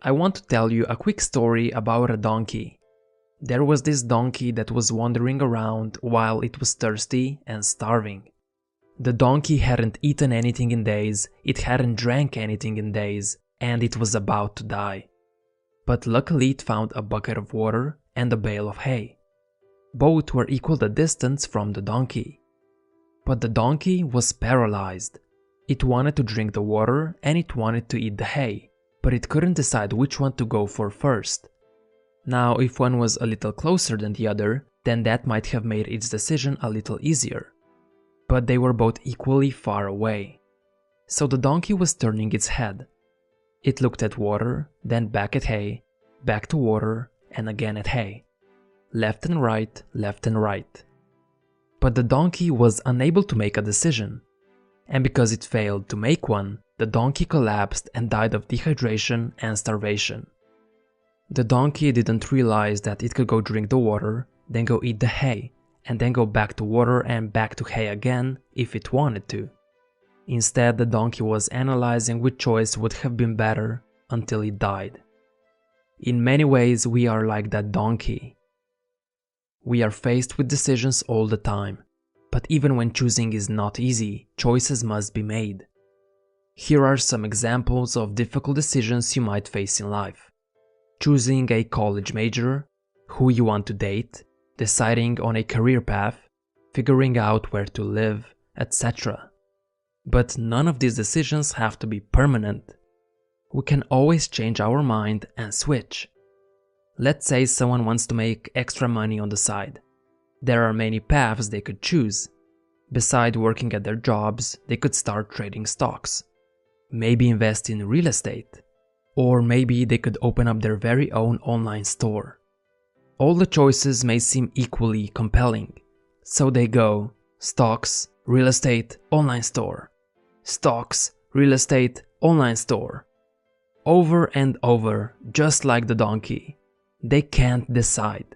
I want to tell you a quick story about a donkey. There was this donkey that was wandering around while it was thirsty and starving. The donkey hadn't eaten anything in days, it hadn't drank anything in days, and it was about to die. But luckily it found a bucket of water and a bale of hay. Both were equal the distance from the donkey. But the donkey was paralyzed. It wanted to drink the water and it wanted to eat the hay, but it couldn't decide which one to go for first. Now, if one was a little closer than the other, then that might have made its decision a little easier. But they were both equally far away. So the donkey was turning its head. It looked at water, then back at hay, back to water, and again at hay. Left and right, left and right. But the donkey was unable to make a decision. And because it failed to make one, the donkey collapsed and died of dehydration and starvation. The donkey didn't realize that it could go drink the water, then go eat the hay, and then go back to water and back to hay again if it wanted to. Instead, the donkey was analyzing which choice would have been better until it died. In many ways, we are like that donkey. We are faced with decisions all the time, but even when choosing is not easy, choices must be made. Here are some examples of difficult decisions you might face in life. Choosing a college major, who you want to date, deciding on a career path, figuring out where to live, etc. But none of these decisions have to be permanent. We can always change our mind and switch. Let's say someone wants to make extra money on the side. There are many paths they could choose. Besides working at their jobs, they could start trading stocks. Maybe invest in real estate. Or maybe they could open up their very own online store. All the choices may seem equally compelling. So they go stocks, real estate, online store. Stocks, real estate, online store. Over and over, just like the donkey. They can't decide.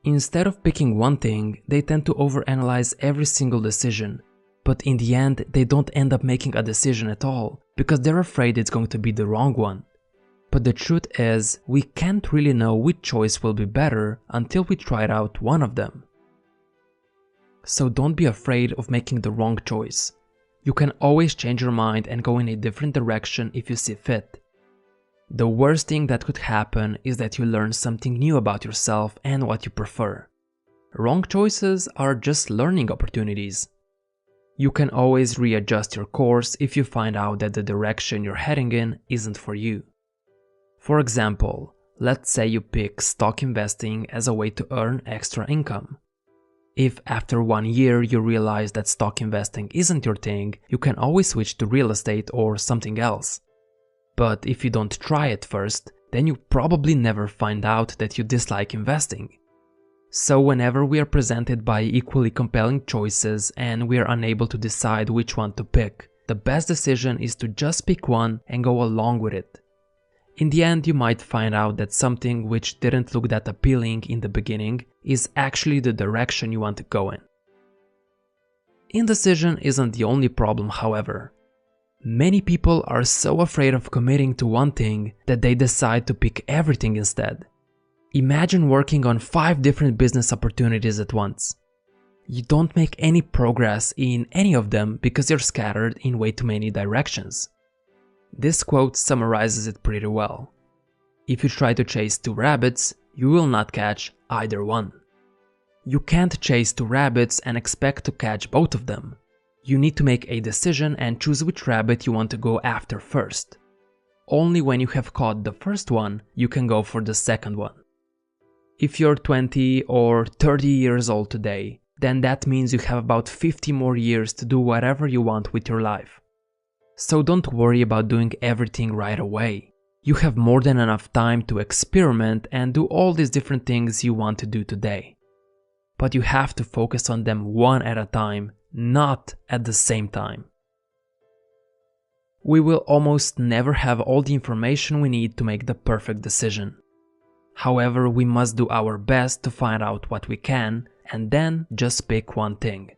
Instead of picking one thing, they tend to overanalyze every single decision. But in the end, they don't end up making a decision at all, because they're afraid it's going to be the wrong one. But the truth is, we can't really know which choice will be better until we try out one of them. So don't be afraid of making the wrong choice. You can always change your mind and go in a different direction if you see fit. The worst thing that could happen is that you learn something new about yourself and what you prefer. Wrong choices are just learning opportunities. You can always readjust your course if you find out that the direction you're heading in isn't for you. For example, let's say you pick stock investing as a way to earn extra income. If after 1 year you realize that stock investing isn't your thing, you can always switch to real estate or something else. But if you don't try it first, then you probably never find out that you dislike investing. So whenever we are presented by equally compelling choices and we are unable to decide which one to pick, the best decision is to just pick one and go along with it. In the end, you might find out that something which didn't look that appealing in the beginning is actually the direction you want to go in. Indecision isn't the only problem, however. Many people are so afraid of committing to one thing that they decide to pick everything instead. Imagine working on 5 different business opportunities at once. You don't make any progress in any of them because you're scattered in way too many directions. This quote summarizes it pretty well. If you try to chase 2 rabbits, you will not catch either one. You can't chase 2 rabbits and expect to catch both of them. You need to make a decision and choose which rabbit you want to go after first. Only when you have caught the first one, you can go for the second one. If you're 20 or 30 years old today, then that means you have about 50 more years to do whatever you want with your life. So don't worry about doing everything right away. You have more than enough time to experiment and do all these different things you want to do today. But you have to focus on them one at a time, not at the same time. We will almost never have all the information we need to make the perfect decision. However, we must do our best to find out what we can and then just pick one thing.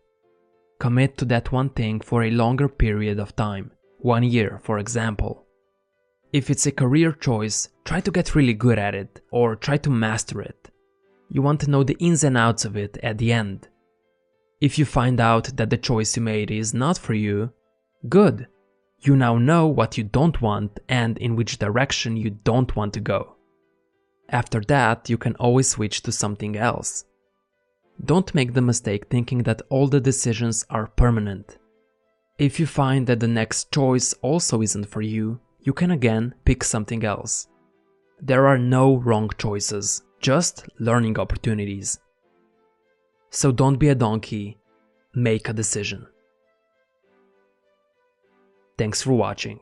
Commit to that one thing for a longer period of time, 1 year for example. If it's a career choice, try to get really good at it or try to master it. You want to know the ins and outs of it at the end. If you find out that the choice you made is not for you, good. You now know what you don't want and in which direction you don't want to go. After that, you can always switch to something else. Don't make the mistake thinking that all the decisions are permanent. If you find that the next choice also isn't for you, you can again pick something else. There are no wrong choices, just learning opportunities. So don't be a donkey, make a decision. Thanks for watching.